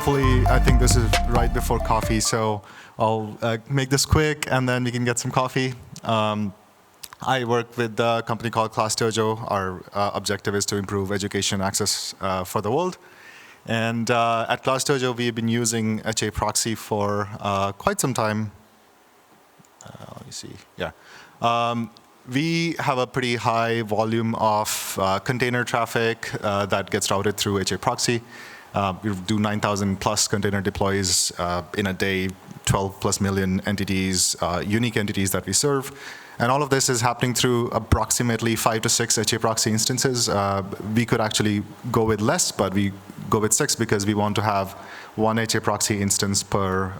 hopefully, I think this is right before coffee, so I'll make this quick, and then we can get some coffee. I work with a company called ClassDojo. Our objective is to improve education access for the world. And at ClassDojo, we've been using HAProxy for quite some time. Let me see. Yeah. We have a pretty high volume of container traffic that gets routed through HAProxy. We do 9,000 plus container deploys in a day, 12 plus million entities, unique entities that we serve. And all of this is happening through approximately 5 to 6 HAProxy instances. We could actually go with less, but we go with 6 because we want to have 1 HAProxy instance per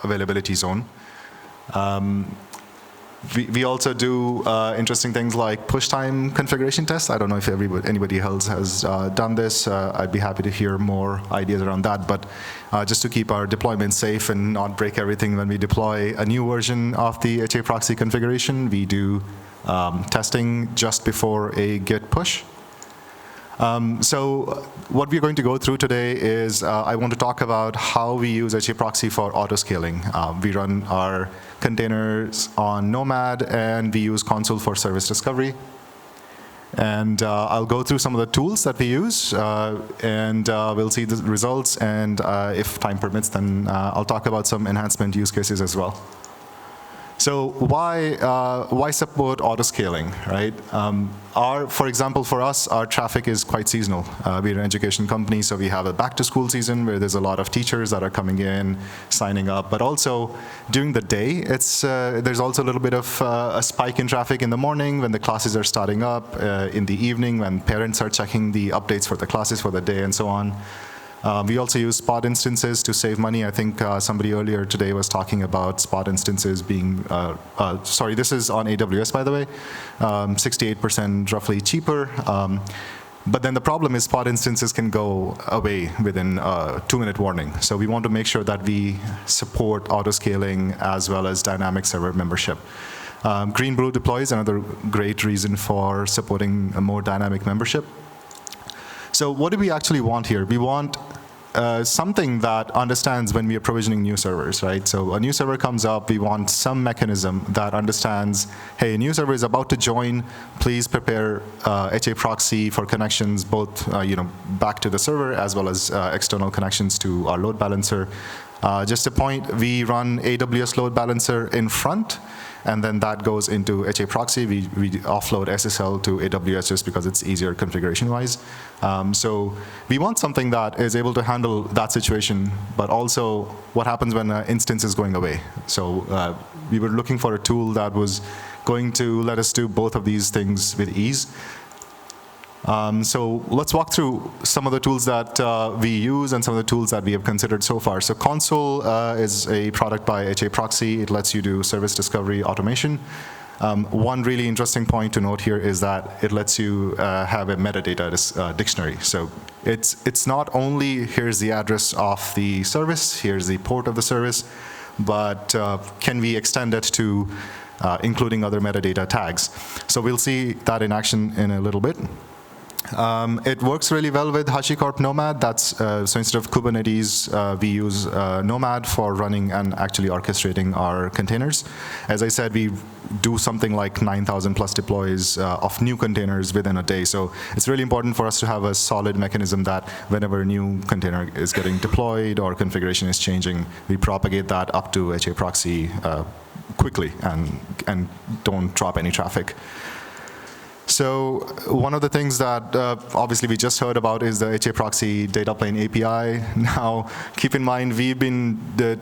availability zone. We also do interesting things like push time configuration tests. I don't know if anybody else has done this. I'd be happy to hear more ideas around that. But just to keep our deployment safe and not break everything when we deploy a new version of the HAProxy configuration, we do testing just before a Git push. So what we're going to go through today is I want to talk about how we use HAProxy for autoscaling. We run our containers on Nomad, and we use Consul for service discovery. And I'll go through some of the tools that we use, and we'll see the results. And if time permits, then I'll talk about some enhancement use cases as well. So why support autoscaling, right? For example, for us, our traffic is quite seasonal. We're an education company, so we have a back-to-school season where there's a lot of teachers that are coming in, signing up. But also, during the day, there's also a little bit of a spike in traffic in the morning when the classes are starting up, in the evening when parents are checking the updates for the classes for the day, and so on. We also use spot instances to save money. I think somebody earlier today was talking about spot instances being, sorry, this is on AWS, by the way, 68% roughly cheaper. But then the problem is spot instances can go away within a 2-minute warning. So we want to make sure that we support autoscaling as well as dynamic server membership. Green Blue deploys, another great reason for supporting a more dynamic membership. So what do we actually want here? We want something that understands when we are provisioning new servers, right? So a new server comes up, we want some mechanism that understands, hey, a new server is about to join, please prepare HAProxy for connections both back to the server as well as external connections to our load balancer. Just a point, we run AWS load balancer in front, and then that goes into HAProxy. We offload SSL to AWS just because it's easier configuration-wise. So we want something that is able to handle that situation, but also what happens when an instance is going away. So we were looking for a tool that was going to let us do both of these things with ease. So let's walk through some of the tools that we use and some of the tools that we have considered so far. So Consul is a product by HAProxy. It lets you do service discovery automation. One really interesting point to note here is that it lets you have a metadata dictionary. So it's not only here's the address of the service, here's the port of the service, but can we extend it to including other metadata tags? So we'll see that in action in a little bit. It works really well with HashiCorp Nomad. So instead of Kubernetes, we use Nomad for running and actually orchestrating our containers. As I said, we do something like 9,000 plus deploys of new containers within a day. So it's really important for us to have a solid mechanism that whenever a new container is getting deployed or configuration is changing, we propagate that up to HAProxy quickly and don't drop any traffic. So one of the things that obviously we just heard about is the HAProxy data plane API. Now, keep in mind, the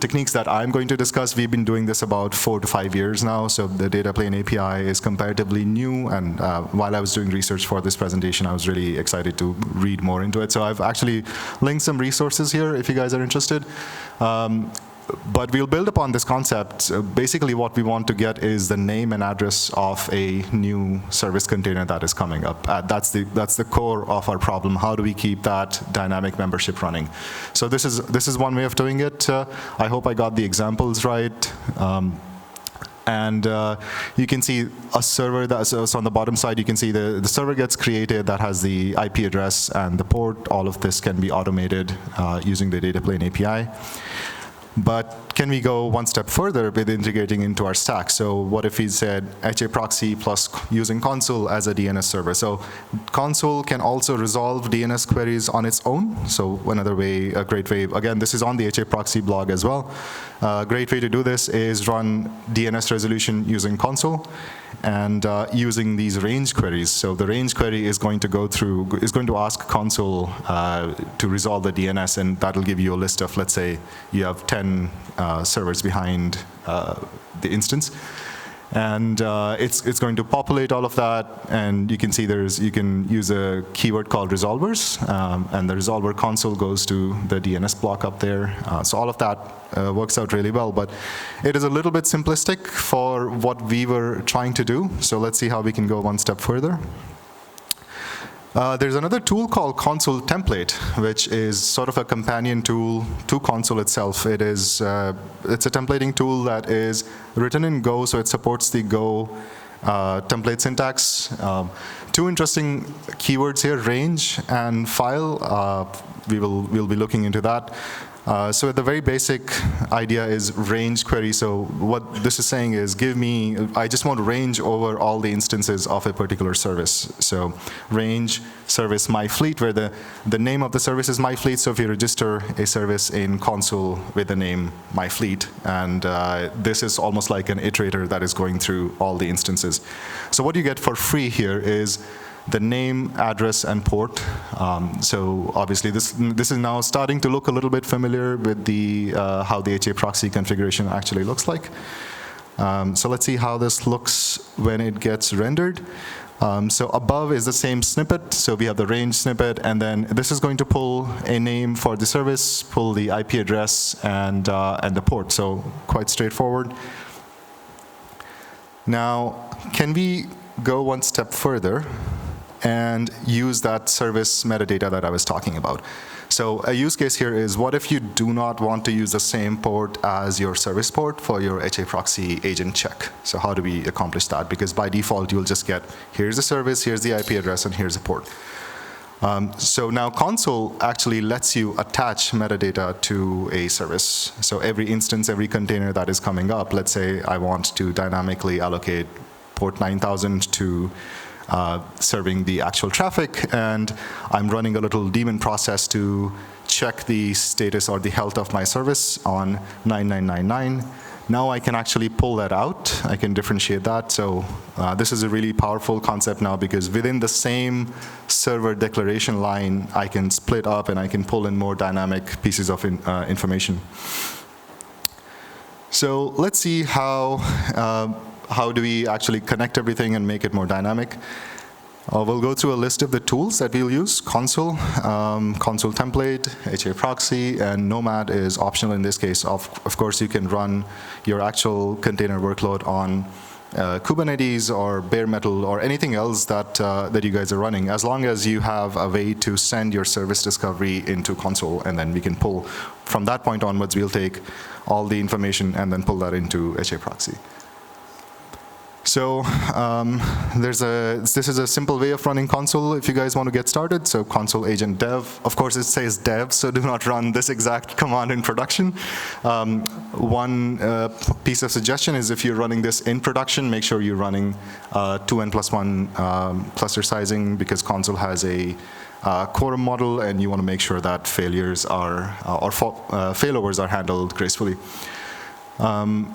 techniques that I'm going to discuss, we've been doing this about 4 to 5 years now. So the data plane API is comparatively new. And while I was doing research for this presentation, I was really excited to read more into it. So I've actually linked some resources here if you guys are interested. But we'll build upon this concept. Basically, what we want to get is the name and address of a new service container that is coming up. That's the core of our problem. How do we keep that dynamic membership running? So this is one way of doing it. I hope I got the examples right. And you can see a server that's so on the bottom side. You can see the server gets created that has the IP address and the port. All of this can be automated using the data plane API. But can we go one step further with integrating into our stack? So what if we said HAProxy plus using Consul as a DNS server? So Consul can also resolve DNS queries on its own. So another way, a great way, again, this is on the HAProxy blog as well. A great way to do this is run DNS resolution using Consul and using these range queries. So the range query is going to go through, is going to ask Consul to resolve the DNS, and that'll give you a list of, let's say, you have 10 servers behind the instance. And it's going to populate all of that, and you can see you can use a keyword called resolvers, and the resolver console goes to the DNS block up there. So all of that works out really well, but it is a little bit simplistic for what we were trying to do. So let's see how we can go one step further. There's another tool called Consul Template, which is sort of a companion tool to Consul itself. It's a templating tool that is written in Go, so it supports the Go template syntax. Two interesting keywords here, range and file. We'll be looking into that. So the very basic idea is range query. So what this is saying is, I just want range over all the instances of a particular service. So range service my fleet, where the name of the service is my fleet. So if you register a service in Consul with the name my fleet, and this is almost like an iterator that is going through all the instances. So what you get for free here is the name, address, and port. So obviously this is now starting to look a little bit familiar with the how the HAProxy configuration actually looks like. So let's see how this looks when it gets rendered. So above is the same snippet. So we have the range snippet, and then this is going to pull a name for the service, pull the IP address, and the port. So quite straightforward. Now, can we go one step further and use that service metadata that I was talking about? So a use case here is, what if you do not want to use the same port as your service port for your HAProxy agent check? So how do we accomplish that? Because by default, you'll just get, here's the service, here's the IP address, and here's the port. So now Consul actually lets you attach metadata to a service. So every instance, every container that is coming up, let's say I want to dynamically allocate port 9000 to serving the actual traffic, and I'm running a little daemon process to check the status or the health of my service on 9999. Now I can actually pull that out. I can differentiate that. So this is a really powerful concept now, because within the same server declaration line, I can split up and I can pull in more dynamic pieces of information. So let's see how do we actually connect everything and make it more dynamic. We'll go through a list of the tools that we'll use. Consul, Consul Template, HAProxy, and Nomad is optional in this case. Of course, you can run your actual container workload on Kubernetes or bare metal or anything else that you guys are running, as long as you have a way to send your service discovery into Consul, and then we can pull. From that point onwards, we'll take all the information and then pull that into HAProxy. So this is a simple way of running Consul if you guys want to get started. So Consul agent dev. Of course, it says dev, so do not run this exact command in production. One piece of suggestion is, if you're running this in production, make sure you're running 2n+1 cluster sizing, because Consul has a quorum model, and you want to make sure that failures are or failovers are handled gracefully. And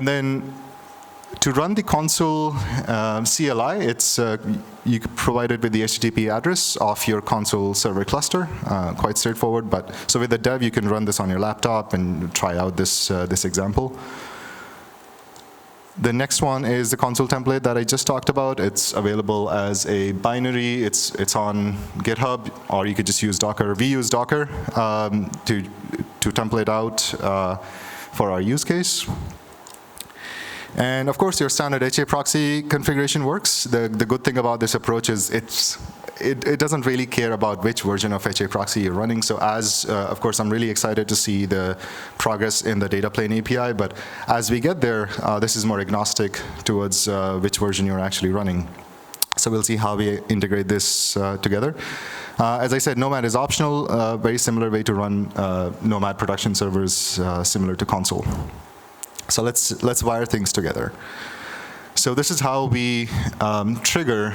then to run the Consul CLI, it's you provide it with the HTTP address of your Consul server cluster. Quite straightforward. But so with the dev, you can run this on your laptop and try out this example. The next one is the Consul template that I just talked about. It's available as a binary. It's on GitHub, or you could just use Docker. We use Docker to template out for our use case. And of course, your standard HAProxy configuration works. The good thing about this approach is it doesn't really care about which version of HAProxy you're running. So of course, I'm really excited to see the progress in the data plane API, but as we get there, this is more agnostic towards which version you're actually running. So we'll see how we integrate this together. As I said, Nomad is optional, very similar way to run Nomad production servers, similar to Consul. So let's wire things together. So this is how we trigger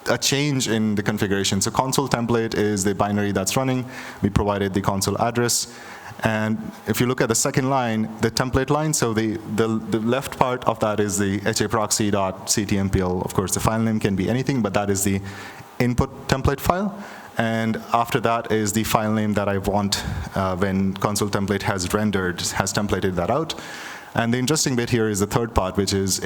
a change in the configuration. So Consul template is the binary that's running. We provided the Consul address. And if you look at the second line, the template line, so the left part of that is the haproxy.ctmpl. Of course, the file name can be anything, but that is the input template file. And after that is the file name that I want when Consul template has rendered, has templated that out. And the interesting bit here is the third part, which is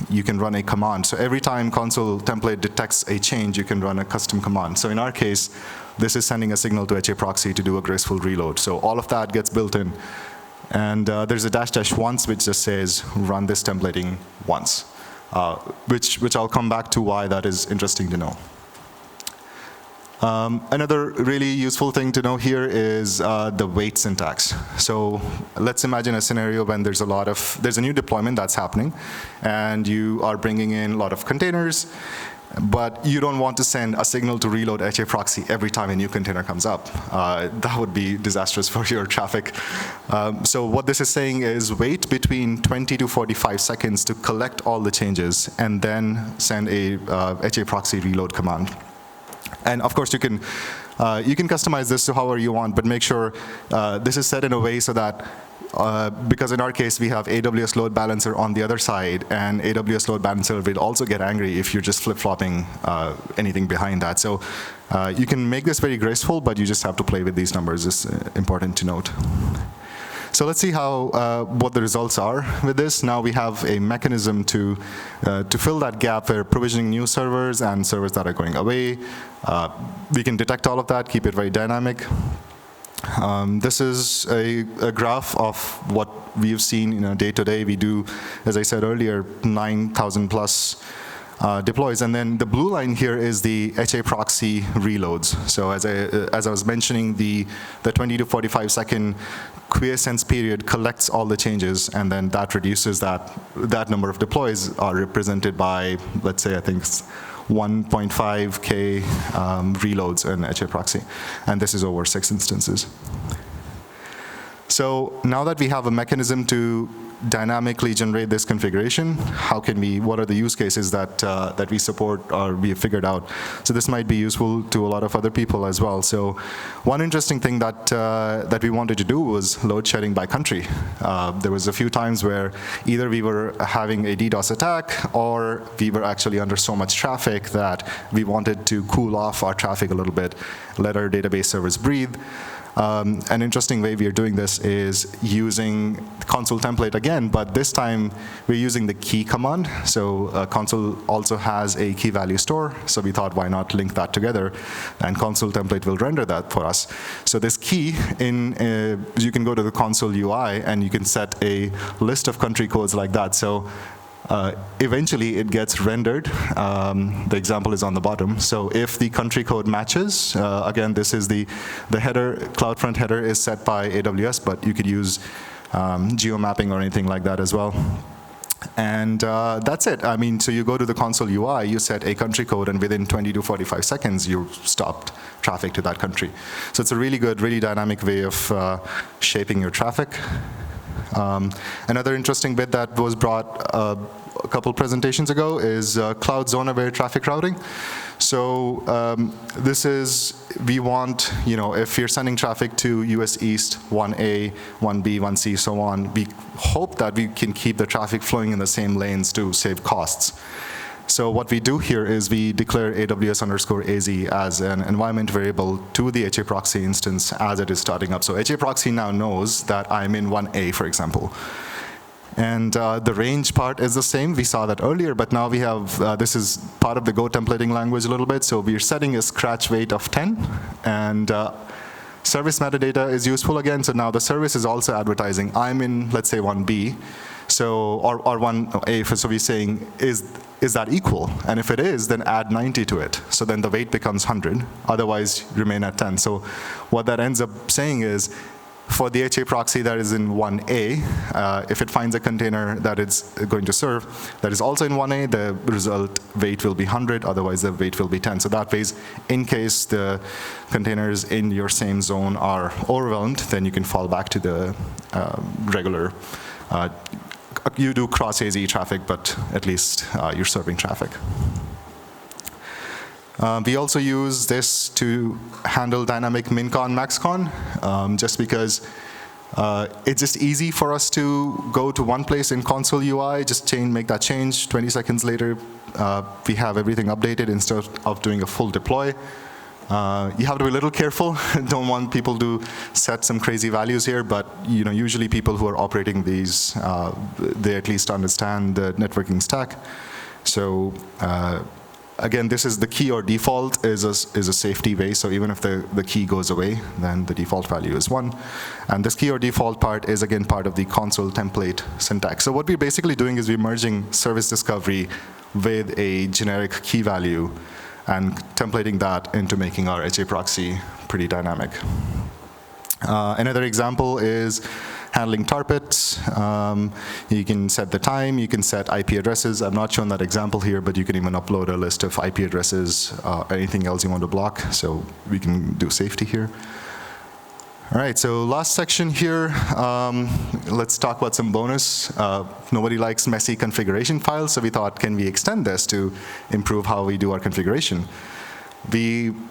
you can run a command. So every time Consul template detects a change, you can run a custom command. So in our case, this is sending a signal to HAProxy to do a graceful reload. So all of that gets built in. And there's a -- once, which just says run this templating once, which I'll come back to why that is interesting to know. Another really useful thing to know here is the wait syntax. So let's imagine a scenario when there's a new deployment that's happening, and you are bringing in a lot of containers, but you don't want to send a signal to reload HAProxy every time a new container comes up. That would be disastrous for your traffic. So what this is saying is wait between 20 to 45 seconds to collect all the changes, and then send a HAProxy reload command. And of course, you can customize this to however you want, but make sure this is set in a way so that, because in our case, we have AWS load balancer on the other side, and AWS load balancer will also get angry if you're just flip-flopping anything behind that. So you can make this very graceful, but you just have to play with these numbers. It's important to note. So let's see what the results are with this. Now we have a mechanism to fill that gap where provisioning new servers and servers that are going away. We can detect all of that, keep it very dynamic. This is a graph of what we've seen day to day. We do, as I said earlier, 9,000 plus deploys, and then the blue line here is the HAProxy reloads. So as I was mentioning, the 20 to 45 second quiescence period collects all the changes, and then that reduces that number of deploys are represented by, let's say, I think 1.5K reloads in HAProxy, and this is over 6 instances. So now that we have a mechanism to dynamically generate this configuration, what are the use cases that we support or we have figured out? So this might be useful to a lot of other people as well. So one interesting thing that we wanted to do was load sharing by country. There was a few times where either we were having a DDoS attack, or we were actually under so much traffic that we wanted to cool off our traffic a little bit, let our database servers breathe. An interesting way we are doing this is using Consul template again, but this time we're using the key command. So Consul also has a key value store, so we thought why not link that together, and Consul template will render that for us. So this key, you can go to the Consul UI and you can set a list of country codes like that. So eventually it gets rendered. The example is on the bottom. So if the country code matches, again, this is the header, CloudFront header is set by AWS, but you could use geo mapping or anything like that as well. And that's it. I mean, so you go to the Consul UI, you set a country code, and within 20 to 45 seconds, you stopped traffic to that country. So it's a really good, really dynamic way of shaping your traffic. Another interesting bit that was brought a couple presentations ago is cloud zone-aware traffic routing. So we want, if you're sending traffic to US East 1A, 1B, 1C, so on, we hope that we can keep the traffic flowing in the same lanes to save costs. So what we do here is we declare AWS_AZ as an environment variable to the HAProxy instance as it is starting up. So HAProxy now knows that I'm in 1A, for example. And the range part is the same. We saw that earlier, but now we have, this is part of the Go templating language a little bit. So we're setting a scratch weight of 10. And Service metadata is useful again, so now the service is also advertising, I'm in, let's say, 1B, so, or 1A, so we're saying, is that equal? And if it is, then add 90 to it. So then the weight becomes 100, otherwise remain at 10. So what that ends up saying is, for the HAProxy that is in 1A, if it finds a container that it's going to serve that is also in 1A, the result weight will be 100, otherwise the weight will be 10. So that way, in case the containers in your same zone are overwhelmed, then you can fall back to the regular, you do cross-AZ traffic, but at least you're serving traffic. We also use this to handle dynamic min-con, max-con, just because it's just easy for us to go to one place in Consul UI, just make that change. 20 seconds later, we have everything updated instead of doing a full deploy. You have to be a little careful. Don't want people to set some crazy values here, but usually people who are operating these, they at least understand the networking stack. So again, this is the key or default is a safety way. So even if the key goes away, then the default value is 1. And this key or default part is, again, part of the Consul template syntax. So what we're basically doing is we're merging service discovery with a generic key value and templating that into making our HAProxy pretty dynamic. Another example is handling tarpets. You can set the time, you can set IP addresses. I've not shown that example here, but you can even upload a list of IP addresses, anything else you want to block, so we can do safety here. All right, so last section here, let's talk about some bonus. Nobody likes messy configuration files, so we thought, can we extend this to improve how we do our configuration?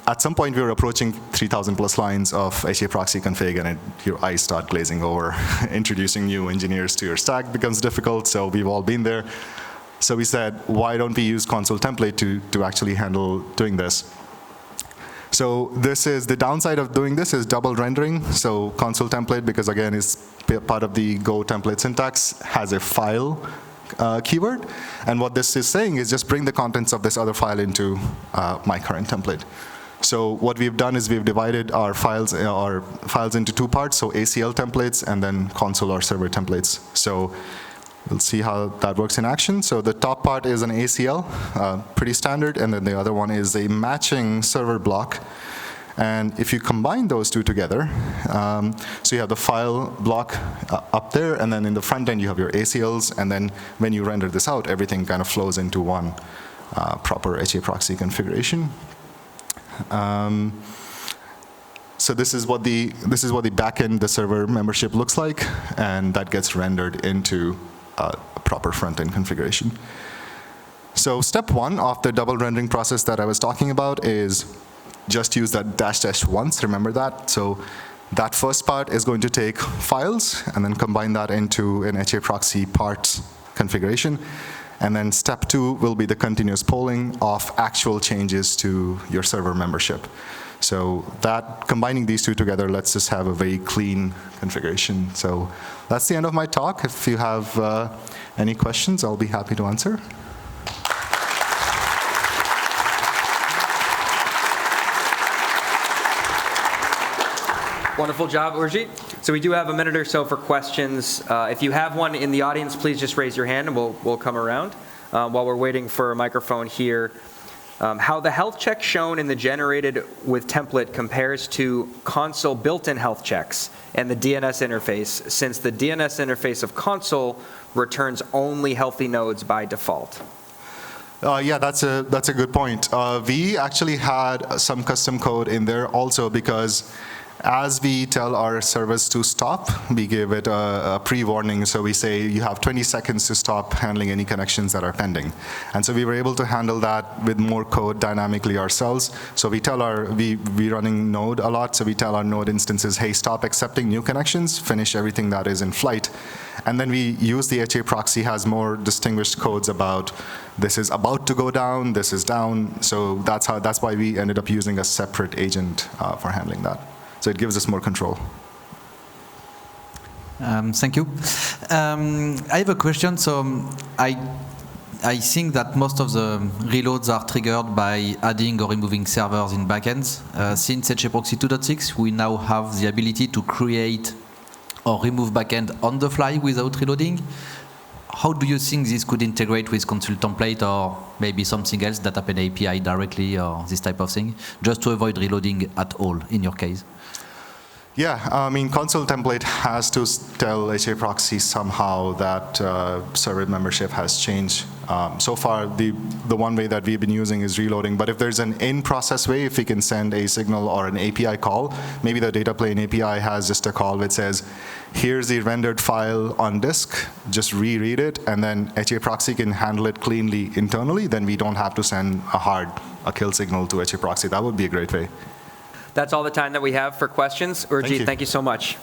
At some point, we were approaching 3,000 plus lines of HAProxy config, and your eyes start glazing over. Introducing new engineers to your stack becomes difficult, so we've all been there. So we said, why don't we use Consul template to actually handle doing this? So this is the downside of doing this is double rendering. So Consul template, because again, is part of the Go template syntax, has a file keyword. And what this is saying is just bring the contents of this other file into my current template. So what we've done is we've divided our files into two parts, so ACL templates and then Consul or server templates. So we'll see how that works in action. So the top part is an ACL, pretty standard, and then the other one is a matching server block. And if you combine those two together, so you have the file block up there, and then in the front end you have your ACLs, and then when you render this out, everything kind of flows into one proper HAProxy configuration. So this is what the backend, the server membership looks like, and that gets rendered into a proper front-end configuration. So step one of the double rendering process that I was talking about is just use that -- once, remember that? So that first part is going to take files and then combine that into an HAProxy parts configuration. And then step two will be the continuous polling of actual changes to your server membership. So that, combining these two together, lets us have a very clean configuration. So that's the end of my talk. If you have any questions, I'll be happy to answer. Wonderful job, Urjit. So we do have a minute or so for questions. If you have one in the audience, please just raise your hand and we'll come around. While we're waiting for a microphone here, how the health check shown in the generated with template compares to Consul built-in health checks and the DNS interface, since the DNS interface of Consul returns only healthy nodes by default. Yeah, that's a good point. We actually had some custom code in there also because as we tell our service to stop, we give it a pre-warning. So we say you have 20 seconds to stop handling any connections that are pending. And so we were able to handle that with more code dynamically ourselves. So we tell we running Node a lot, so we tell our Node instances, hey, stop accepting new connections, finish everything that is in flight. And then we use the HAProxy has more distinguished codes about this is about to go down, this is down. So that's why we ended up using a separate agent for handling that. So it gives us more control. Thank you. I have a question. So I think that most of the reloads are triggered by adding or removing servers in backends. Since HAProxy 2.6, we now have the ability to create or remove backend on the fly without reloading. How do you think this could integrate with Consul template or maybe something else, that happen API directly or this type of thing, just to avoid reloading at all in your case? Yeah, I mean, Consul template has to tell HAProxy somehow that server membership has changed. So far, the one way that we've been using is reloading. But if there's an in-process way, if we can send a signal or an API call, maybe the data plane API has just a call which says, here's the rendered file on disk, just reread it, and then HAProxy can handle it cleanly internally, then we don't have to send a kill signal to HAProxy. That would be a great way. That's all the time that we have for questions. Urjit, thank you so much.